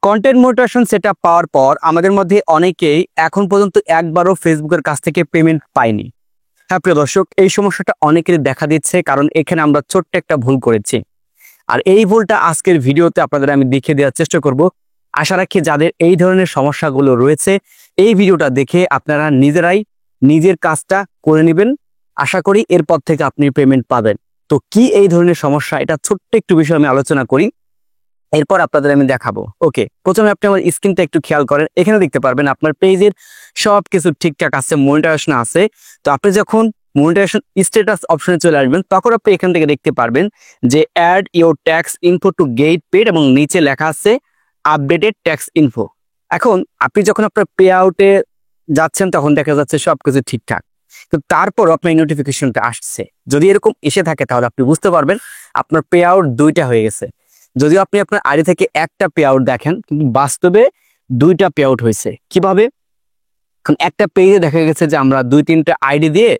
Content monetization setup পাওয়ার পর আমাদের মধ্যে অনেকেই এখন পর্যন্ত একবারও ফেসবুকের কাছ থেকে পেমেন্ট পায়নি। হ্যাঁ প্রিয় দর্শক, এই সমস্যাটা অনেকেরই দেখা দিচ্ছে, কারণ এখানে আমরা ছোট্ট একটা ভুল করেছি। আর এই ভুলটা আজকের ভিডিওতে আপনাদের আমি দেখিয়ে দেওয়ার চেষ্টা করব। আশা রাখি যাদের এই ধরনের সমস্যাগুলো রয়েছে, এই ভিডিওটা দেখে আপনারা নিজেরাই নিজের কাজটা করে নেবেন। আশা করি এরপর থেকে আপনি পেমেন্ট পাবেন। তো কি এই ধরনের সমস্যা, এটা ছোট্ট একটু বিষয় আমি আলোচনা করি, এরপর আপনাদের আমি দেখাবো। ওকে, প্রথমে আপনি আমার স্ক্রিনটা একটু খেয়াল করেন। এখানে দেখতে পারবেন আপনার পেজের সবকিছু ঠিকঠাক আছে, মনিটাইজেশন আছে। তো আপনি যখন মনিটাইজেশন স্ট্যাটাস অপশনে চলে আসবেন, তখন আপনি এখান থেকে দেখতে পারবেন যে add your tax info to get paid, এবং নিচে লেখা আছে আপডেটেড ট্যাক্স ইনফো। এখন আপনি যখন আপনার পে আউটে যাচ্ছেন, তখন দেখা যাচ্ছে সবকিছু ঠিকঠাক, তো তারপর আপনার নোটিফিকেশনটা আসছে। যদি এরকম এসে থাকে তাহলে আপনি বুঝতে পারবেন আপনার পে আউট দুইটা হয়ে গেছে। যদিও আপনি আপনার আইডি থেকে একটা পে আউট দেখেন, কিন্তু বাস্তবে দুইটা পে আউট হয়েছে। কিভাবে? এখন একটা পেজে দেখা গেছে যে আমরা 2-3টা আইডি দিয়ে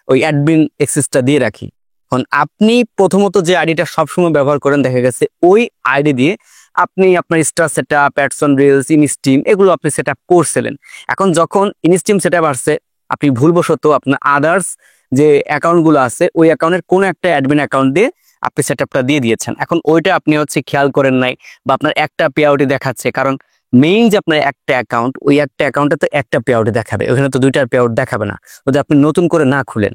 ওই অ্যাডমিন অ্যাক্সেসটা দিয়ে রাখি। এখন আপনি প্রথমত যে আইডিটা সবসময় ব্যবহার করেন, দেখা গেছে ওই আইডি দিয়ে আপনি আপনার স্টার সেটআপ, অ্যাডসন রিলস, ইনস্টিম এগুলো আপনি সেটআপ করছিলেন। এখন যখন ইনস্টিম সেটআপ আসছে, আপনি ভুলবশত আপনার আদার্স যে অ্যাকাউন্টগুলো আছে, ওই অ্যাকাউন্টের কোনো একটা অ্যাডমিন অ্যাকাউন্ট দিয়ে আপনি সেটআপটা দিয়ে দিয়েছেন। এখন ওইটা আপনি খেয়াল করেন নাই, বা আপনার একটা পে আউটই দেখাচ্ছে। কারণ মেইন যে আপনার একটা অ্যাকাউন্ট, ওই একটা অ্যাকাউন্টে তো একটা পে আউটই দেখাবে, ওখানে তো দুইটার পে আউট দেখাবে না যদি আপনি নতুন করে না খুলেন।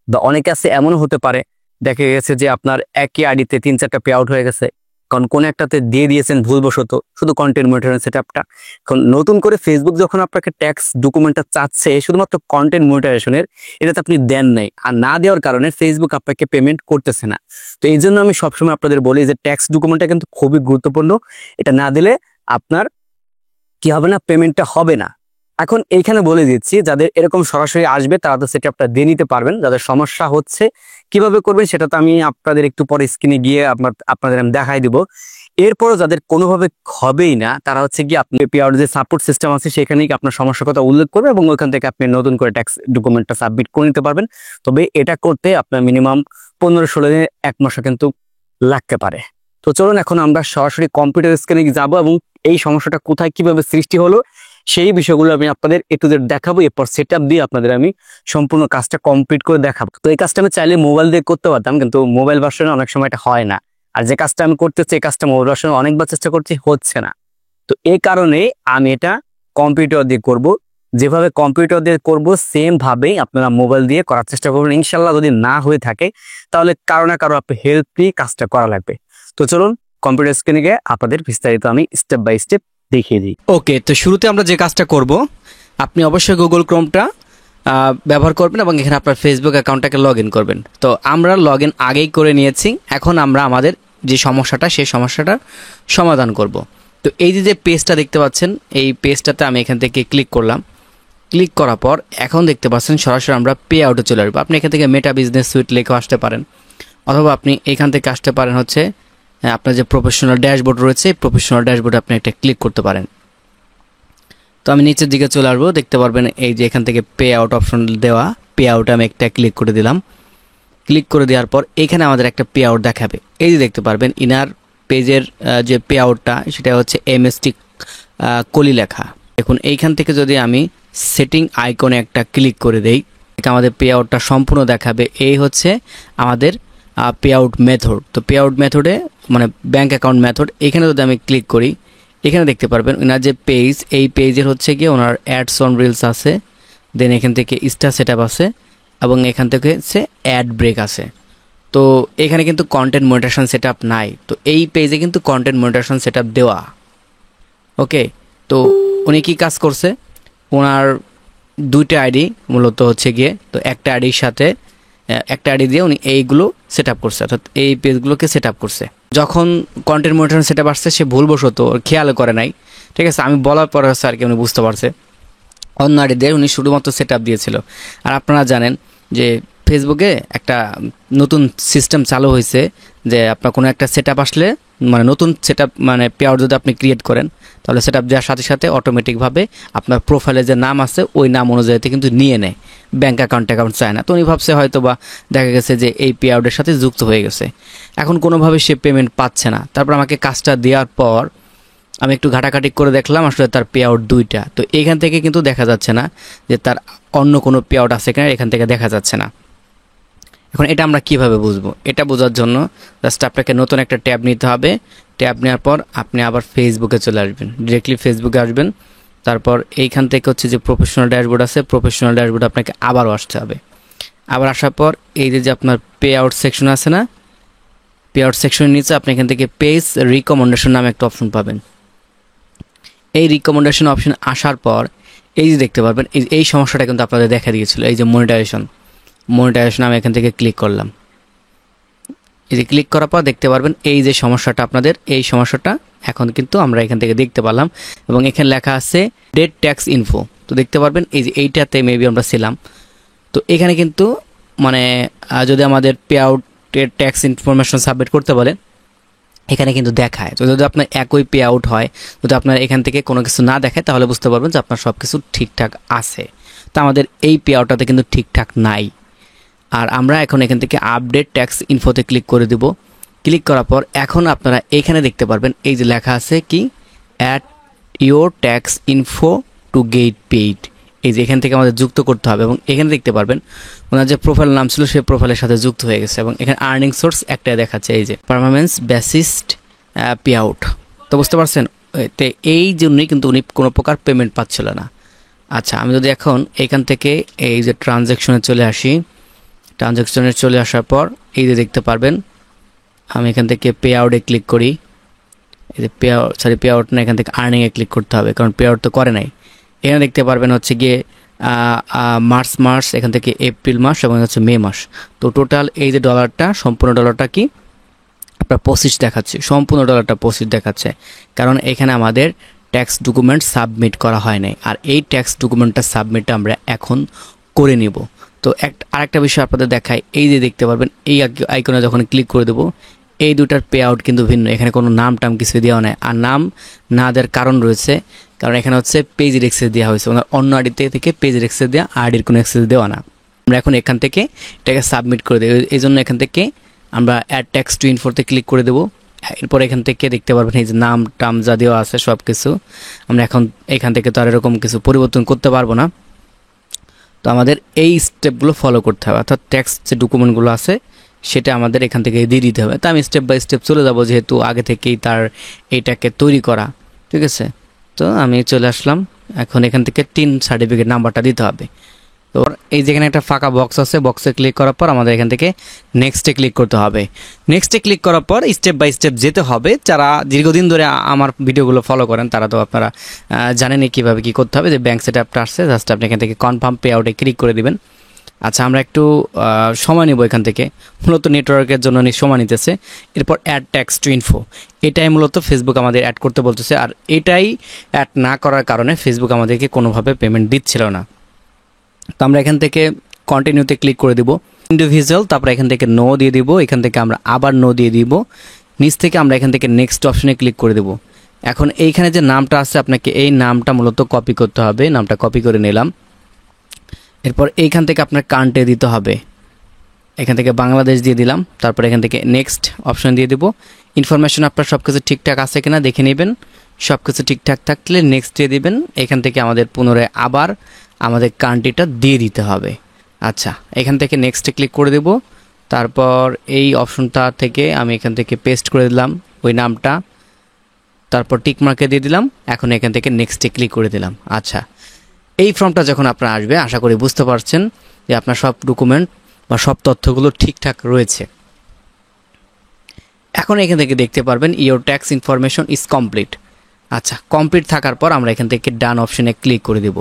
বা অনেকে আছে এমনও হতে পারে, দেখা গেছে যে আপনার একই আইডিতে 3-4টা পে আউট হয়ে গেছে, কারণ কোন একটাতে দিয়ে দিয়েছেন ভুলবশত শুধু কন্টেন্ট মনিটরিং সেটআপটা। এখন নতুন করে ফেসবুক যখন আপনাকে ট্যাক্স ডকুমেন্টটা চাচ্ছে শুধুমাত্র কন্টেন্ট মনিটরিজেশনের, এটাতে আপনি দেন নাই, আর না দেওয়ার কারণে ফেসবুক আপনাকে পেমেন্ট করতেছে না। তো এই জন্য আমি সবসময় আপনাদের বলি যে ট্যাক্স ডকুমেন্টটা কিন্তু খুবই গুরুত্বপূর্ণ। এটা না দিলে আপনার কি হবে না, পেমেন্টটা হবে না। এখন এইখানে বলে দিচ্ছি, যাদের এরকম সরাসরি আসবে তারা তো সেটআপটা দিয়ে নিতে পারবেন। যাদের সমস্যা হচ্ছে কিভাবে করবেন সেটা তো আমি আপনাদের একটু পরে স্ক্রিনে গিয়ে আপনাদের আমি দেখাই দিব। এরপরও যাদের কোনোভাবে হবেই না, তারা গিয়ে আপনি পেআউট যে সাপোর্ট সিস্টেম আছে সেখানেই আপনার সমস্যার কথা উল্লেখ করবে, এবং ওইখান থেকে আপনি নতুন করে ট্যাক্স ডকুমেন্টটা সাবমিট করে নিতে পারবেন। তবে এটা করতে আপনার মিনিমাম 15-16 দিনে 1 মাসও কিন্তু লাগতে পারে। তো চলুন এখন আমরা সরাসরি কম্পিউটার স্ক্রিনে যাব, এবং এই সমস্যাটা কোথায় কিভাবে সৃষ্টি হলো সেই বিষয়গুলো আমি আপনাদের একটু দেখাবো। এরপর সেটআপ দিয়ে আপনাদের আমি সম্পূর্ণ কাজটা কমপ্লিট করে দেখাবো। তো এই কাজটা আমি চাইলে মোবাইল দিয়ে করতে পারতাম, কিন্তু মোবাইল ভার্সনে অনেক সময় এটা হয় না। আর যে কাজটা আমি করতেছি এই কাজটা মোবাইল ভার্সনে অনেকবার চেষ্টা করছি, হচ্ছে না। তো এই কারণে আমি এটা কম্পিউটার দিয়ে করব। যেভাবে কম্পিউটার দিয়ে করব সেম ভাবেই আপনারা মোবাইল দিয়ে করার চেষ্টা করবেন। ইনশাল্লাহ যদি না হয়ে থাকে তাহলে কারো না কারো আপনি হেল্প নিয়ে কাজটা করা লাগবে। তো চলুন কম্পিউটার স্ক্রিনে গিয়ে আপনাদের বিস্তারিত আমি স্টেপ বাই স্টেপ দেখিয়ে দিই। ওকে, তো শুরুতে আমরা যে কাজটা করব, আপনি অবশ্যই গুগল ক্রোমটা ব্যবহার করবেন এবং এখানে আপনার ফেসবুক অ্যাকাউন্টটাকে লগ ইন করবেন। তো আমরা লগ ইন আগেই করে নিয়েছি। এখন আমরা আমাদের যে সমস্যাটা সেই সমস্যাটার সমাধান করব। তো এই যে পেজটা দেখতে পাচ্ছেন, এই পেজটাতে আমি এখান থেকে ক্লিক করলাম। ক্লিক করার পর এখন দেখতে পাচ্ছেন সরাসরি আমরা পে আউটে চলে আসবো। আপনি এখান থেকে মেটা বিজনেস সুইট লিখেও আসতে পারেন, অথবা আপনি এখান থেকে আসতে পারেন আপনার যে প্রফেশনাল ড্যাশবোর্ড রয়েছে, প্রফেশনাল ড্যাশবোর্ডে আপনি একটা ক্লিক করতে পারেন। তো আমি নিচের দিকে চলে আসবো, দেখতে পারবেন এই যে এখান থেকে পে আউট অপশন দেওয়া, পে আউটে আমি একটা ক্লিক করে দিলাম। ক্লিক করে দেওয়ার পর এখানে আমাদের একটা পে আউট দেখাবে। এই যে দেখতে পারবেন ইনার পেজের যে পে আউটটা সেটা হচ্ছে এমএসটি কলি লেখা। দেখুন এইখান থেকে যদি আমি সেটিং আইকনে একটা ক্লিক করে দেই, আমাদের পে আউটটা সম্পূর্ণ দেখাবে। এই হচ্ছে আমাদের পে আউট মেথড। তো পে আউট মেথডে মানে ব্যাঙ্ক অ্যাকাউন্ট মেথড, এখানে যদি আমি ক্লিক করি, এখানে দেখতে পারবেন ওনার যে পেজ, এই পেজের গিয়ে ওনার অ্যাডস অন রিলস আছে, দেন এখান থেকে স্টার সেটআপ আছে, এবং এখান থেকে অ্যাড ব্রেক আছে। তো এখানে কিন্তু কন্টেন্ট মনিটাইজেশন সেটআপ নাই। তো এই পেজে কিন্তু কন্টেন্ট মনিটাইজেশন সেটআপ দেওয়া। ওকে, তো উনি কি কাজ করছে, ওনার 2টা আইডি মূলত গিয়ে, তো একটা আইডির সাথে একটা আইডি দিয়ে উনি এইগুলো সেট আপ করছে, অর্থাৎ এই পেজগুলোকে সেট আপ করছে। যখন কন্টেন্ট মনিটরিং সেট আপ আসছে সে ভুলবশত খেয়াল করে নাই, ঠিক আছে, আমি বলার পরে উনি বুঝতে পারছে। অন্য আইডি দিয়ে উনি শুধুমাত্র সেট আপ দিয়েছিল। আর আপনারা জানেন যে ফেসবুকে একটা নতুন সিস্টেম চালু হয়েছে, যে আপনার কোনো একটা সেট আপ আসলে মানে নতুন সেট আপ মানে পে আউট যদি আপনি ক্রিয়েট করেন, তাহলে সেট আপ দেওয়ার সাথে সাথে অটোমেটিকভাবে আপনার প্রোফাইলে যে নাম আছে ওই নাম অনুযায়ীতে কিন্তু নিয়ে নেয়, ব্যাঙ্ক অ্যাকাউন্ট চায় না। তো উনি ভাবছে হয়তো বা দেখা গেছে যে এই পে আউটের সাথে যুক্ত হয়ে গেছে, এখন কোনোভাবে সে পেমেন্ট পাচ্ছে না। তারপর আমাকে কাজটা দেওয়ার পর আমি একটু ঘাটাঘাটি করে দেখলাম, আসলে তার পে আউট 2টা। তো এখান থেকে কিন্তু দেখা যাচ্ছে না যে তার অন্য কোনো পে আউট আছে কিনা, এখান থেকে দেখা যাচ্ছে না। এখন এটা আমরা কিভাবে বুঝবো? এটা বোঝার জন্য জাস্ট আপনাকে নতুন একটা ট্যাব নিতে হবে। ট্যাব নেওয়ার পর আপনি আবার ফেসবুকে চলে আসবেন, ডিরেক্টলি ফেসবুকে আসবেন। তারপর এইখান থেকে হচ্ছে যে প্রফেশনাল ড্যাশবোর্ড আছে, প্রফেশনাল ড্যাশবোর্ড আপনাকে আবারও আসতে হবে। আবার আসার পর এই যে আপনার পে আউট সেকশন আছে না, পে আউট সেকশনের নিচে আপনি এখান থেকে পেজ রিকমেন্ডেশন নামে একটা অপশন পাবেন। এই রিকমেন্ডেশন অপশন আসার পর এই যে দেখতে পারবেন এই সমস্যাটা কিন্তু আপনাদের দেখা দিয়েছিল, এই যে মনিটাইজেশন আমি এখান থেকে ক্লিক করলাম। এই যে ক্লিক করার পর দেখতে পারবেন এই যে সমস্যাটা আপনাদের, এই সমস্যাটা এখন কিন্তু আমরা এখান থেকে দেখতে পেলাম এবং এখানে লেখা আছে ডেট ট্যাক্স ইনফো। তো দেখতে পারবেন এই যে এইটাতে মেবি আমরা ছিলাম। তো এখানে কিন্তু মানে যদি আমাদের পে আউটের ট্যাক্স ইনফরমেশন সাবমিট করতে বলে এখানে কিন্তু দেখায়। তো যদি আপনার একই পে আউট হয়, যদি আপনার এখান থেকে কোনো কিছু না দেখায় তাহলে বুঝতে পারবেন যে আপনার সব কিছু ঠিকঠাক আছে। তো আমাদের এই পে আউটটাতে কিন্তু ঠিকঠাক নাই। আর আমরা এখন এখান থেকে আপডেট ট্যাক্স ইনফোতে ক্লিক করে দেব। ক্লিক করার পর এখন আপনারা এখানে দেখতে পারবেন এই যে লেখা আছে কি add your tax info to get paid. এই যে এখান থেকে আমাদের যুক্ত করতে হবে এবং এখানে দেখতে পারবেন ওনার যে প্রোফাইল নাম ছিল সেই প্রোফাইলের সাথে যুক্ত হয়ে গেছে এবং এখানে আর্নিং সোর্স একটাই দেখাচ্ছে, এই যে পারফরমেন্স বেসিসড পে আউট। তো বুঝতে পারছেন, তো এই জন্যই কিন্তু উনি কোনো প্রকার পেমেন্ট পাচ্ছিল না। আচ্ছা, আমি যদি এখন এখান থেকে এই যে ট্রানজ্যাকশনে চলে আসি, ট্রানজ্যাকশনে চলে আসার পর এই যে দেখতে পারবেন আমি এখান থেকে পে আউটে ক্লিক করি। এই যে পে আউট না, এখান থেকে আর্নিংয়ে ক্লিক করতে হবে কারণ পে আউট তো করে নাই। এখানে দেখতে পারবেন হচ্ছে গিয়ে মার্চ, এখান থেকে এপ্রিল মাস এবং হচ্ছে মে মাস। তো টোটাল এই যে ডলারটা, সম্পূর্ণ ডলারটা কি আপনার 25 দেখাচ্ছে, সম্পূর্ণ ডলারটা 25 দেখাচ্ছে, কারণ এখানে আমাদের ট্যাক্স ডকুমেন্ট সাবমিট করা হয় নাই। আর এই ট্যাক্স ডকুমেন্টটা সাবমিটটা আমরা এখন করে নিব। তো আরেকটা বিষয় আপনাদের দেখায়, এই যে দেখতে পারবেন এই আইকনে যখন ক্লিক করে দেবো এই দুটার পে আউট কিন্তু ভিন্ন। এখানে কোনো নাম টাম কিছু দেওয়া নাই, আর নাম না দেওয়ার কারণ রয়েছে, কারণ এখানে হচ্ছে পেজের অ্যাক্সেস দেওয়া হয়েছে, ওনার অন্য আইডি থেকে পেজের অ্যাক্সেস দেওয়া, আইডির কোনো অ্যাক্সেস দেওয়া না। আমরা এখন এখান থেকে এটাকে সাবমিট করে দেবো। এই জন্য এখান থেকে আমরা অ্যাড ট্যাক্স টু ইনফোতে ক্লিক করে দেবো। এরপর এখান থেকে দেখতে পারবেন এই যে নাম টাম যা দেওয়া আছে সব কিছু আমরা এখন এখান থেকে তো আর এরকম কিছু পরিবর্তন করতে পারবো না। তো আমাদের এই স্টেপগুলো ফলো করতে হবে, অর্থাৎ ট্যাক্স যে ডকুমেন্টগুলো আছে সেটা আমাদের এখান থেকে দিয়ে দিতে হবে। তো আমি স্টেপ বাই স্টেপ চলে যাব, যেহেতু আগে থেকেই তার এইটাকে তৈরি করা, ঠিক আছে। তো আমি চলে আসলাম, এখন এখান থেকে 3 সার্টিফিকেট নাম্বারটা দিতে হবে। তো এই যেখানে একটা ফাঁকা বক্স আছে, বক্সে ক্লিক করার পর আমাদের এখান থেকে নেক্সটে ক্লিক করতে হবে। নেক্সটে ক্লিক করার পর স্টেপ বাই স্টেপ যেতে হবে। যারা দীর্ঘদিন ধরে আমার ভিডিওগুলো ফলো করেন তারা তো আপনারা জানেনই কীভাবে কী করতে হবে। যে ব্যাঙ্ক সেটআপটা আসছে, জাস্ট আপনি এখান থেকে কনফার্ম পে আউটে ক্লিক করে দিবেন। আচ্ছা, আমরা একটু সময় নেব এখান থেকে, মূলত নেটওয়ার্কের জন্য সময় নিতেছে। এরপর অ্যাড ট্যাক্স টু ইনফো, এটাই মূলত ফেসবুক আমাদের অ্যাড করতে বলতেছে, আর এটাই অ্যাড না করার কারণে ফেসবুক আমাদেরকে কোনোভাবে পেমেন্ট দিচ্ছিল না। তো আমরা এখান থেকে কন্টিনিউতে ক্লিক করে দিব, ইন্ডিভিজুয়াল, তারপর এখান থেকে নো দিয়ে দিব, এখান থেকে আমরা আবার নো দিয়ে দিব। নিচ থেকে আমরা এখান থেকে নেক্সট অপশনে ক্লিক করে দেব। এখন এইখানে যে নামটা আছে আপনাকে এই নামটা মূলত কপি করতে হবে, নামটা কপি করে নিলাম। এরপর এইখান থেকে আপনার কান্ট্রি দিতে হবে, এখান থেকে বাংলাদেশ দিয়ে দিলাম। তারপর এখান থেকে নেক্সট অপশন দিয়ে দেব। ইনফরমেশন আপনার সব কিছু ঠিকঠাক আছে কিনা দেখে নেবেন, সব কিছু ঠিকঠাক থাকলে নেক্সট দিয়ে দিবেন। এখান থেকে আমাদের পুনরায় আবার আমাদের কান্ট্রিটা দিয়ে দিতে হবে। আচ্ছা, এখান থেকে নেক্সটে ক্লিক করে দেব। তারপর এই অপশনটা থেকে আমি এখান থেকে পেস্ট করে দিলাম ওই নামটা, তারপর টিক মার্কে দিয়ে দিলাম। এখন এখান থেকে নেক্সটে ক্লিক করে দিলাম। আচ্ছা, এই ফর্মটা যখন আপনার আসবে আশা করি বুঝতে পারছেন যে আপনার সব ডকুমেন্ট বা সব তথ্যগুলো ঠিকঠাক রয়েছে। এখন এখান থেকে দেখতে পারবেন your tax information is complete. আচ্ছা, কমপ্লিট থাকার পর আমরা এখান থেকে ডান অপশনে ক্লিক করে দেব।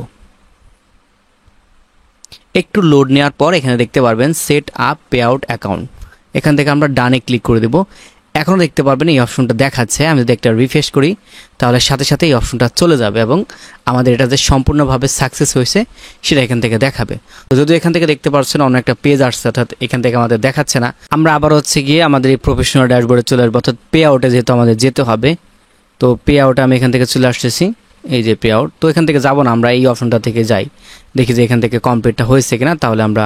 একটু লোড নেওয়ার পর এখানে দেখতে পারবেন set up pay out account, এখান থেকে আমরা ডানে ক্লিক করে দেব। এখন দেখতে পারবেন এই অপশনটা দেখাচ্ছে, আমি যদি একটা রিফ্রেশ করি তাহলে সাথে সাথে এই অপশনটা চলে যাবে এবং আমাদের এটা যে সম্পূর্ণভাবে সাকসেস হয়েছে সেটা এখান থেকে দেখাবে। তো যদি এখান থেকে দেখতে পাচ্ছেন অন্য একটা পেজ আসছে, অর্থাৎ এখান থেকে আমাদের দেখাচ্ছে না, আমরা আবার হচ্ছে গিয়ে আমাদের এই প্রফেশনাল ড্যাশবোর্ডে চলে আসবো, অর্থাৎ পে আউটে যেহেতু আমাদের যেতে হবে। তো পে আউটে আমি এখান থেকে চলে আসতেছি, এই যে পে আউট। তো এখান থেকে যাব না, আমরা এই অপশনটা থেকে যাই, দেখি যে এখান থেকে কমপ্লিটটা হয়েছে কিনা, তাহলে আমরা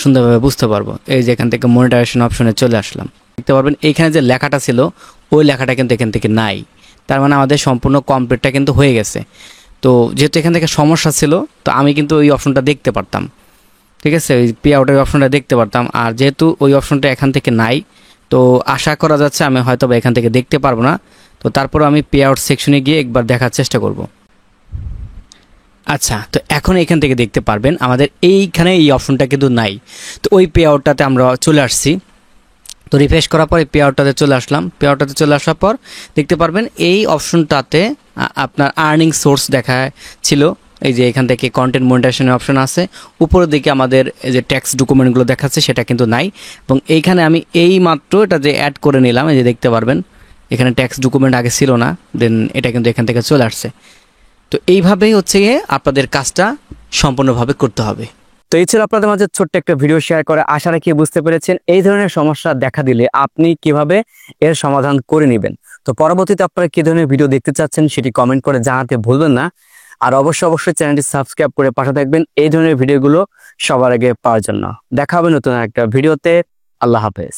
সুন্দরভাবে বুঝতে পারবো। এই যে এখান থেকে মনিটাইজেশন অপশনে চলে আসলাম, দেখতে পারবেন এইখানে যে লেখাটা ছিল ওই লেখাটা কিন্তু এখান থেকে নাই। তার মানে আমাদের সম্পূর্ণ কমপ্লিটটা কিন্তু হয়ে গেছে। তো যেহেতু এখান থেকে সমস্যা ছিল, তো আমি কিন্তু ওই অপশনটা দেখতে পারতাম, ঠিক আছে, ওই পে আউটের অপশনটা দেখতে পারতাম। আর যেহেতু ওই অপশনটা এখান থেকে নাই, তো আশা করা যাচ্ছে আমি হয়তো বা এখান থেকে দেখতে পারবো না। তো তারপর আমি পে আউট সেকশনে গিয়ে একবার দেখার চেষ্টা করব। আচ্ছা, তো এখন এখান থেকে দেখতে পারবেন আমাদের এইখানে এই অপশনটা কিন্তু নাই। তো ওই পে আউটটাতে আমরা চলে আসছি। তো রিফ্রেশ করার পর এই পে আউটটাতে চলে আসলাম। পে আউটটাতে চলে আসার পর দেখতে পারবেন এই অপশনটাতে আপনার আর্নিং সোর্স দেখা ছিল। এই যে এখান থেকে কন্টেন্ট মনিটাইজেশনের অপশন আছে, উপরের দিকে আমাদের এই যে ট্যাক্স ডকুমেন্টগুলো দেখাচ্ছে সেটা কিন্তু নাই। এবং এইখানে আমি এই মাত্র এটা যে অ্যাড করে নিলাম, এই যে দেখতে পারবেন এখানে ট্যাক্স ডকুমেন্ট আগে ছিল না, দেন এটা কিন্তু এখান থেকে চলে আসছে। তো এইভাবেই হচ্ছে গিয়ে আপনাদের কাজটা সম্পূর্ণভাবে করতে হবে। তো এই ছিল আপনাদের মাঝে ছোট্ট একটা ভিডিও শেয়ার করে, আশা রাখি বুঝতে পেরেছেন এই ধরনের সমস্যা দেখা দিলে আপনি কিভাবে এর সমাধান করে নেবেন। তো পরবর্তীতে আপনারা কি ধরনের ভিডিও দেখতে চাচ্ছেন সেটি কমেন্ট করে জানাতে ভুলবেন না। আর অবশ্যই চ্যানেলটি সাবস্ক্রাইব করে পাশে থাকবেন এই ধরনের ভিডিওগুলো সবার আগে পাওয়ার জন্য। দেখা হবে নতুন একটা ভিডিওতে। আল্লাহ হাফেজ।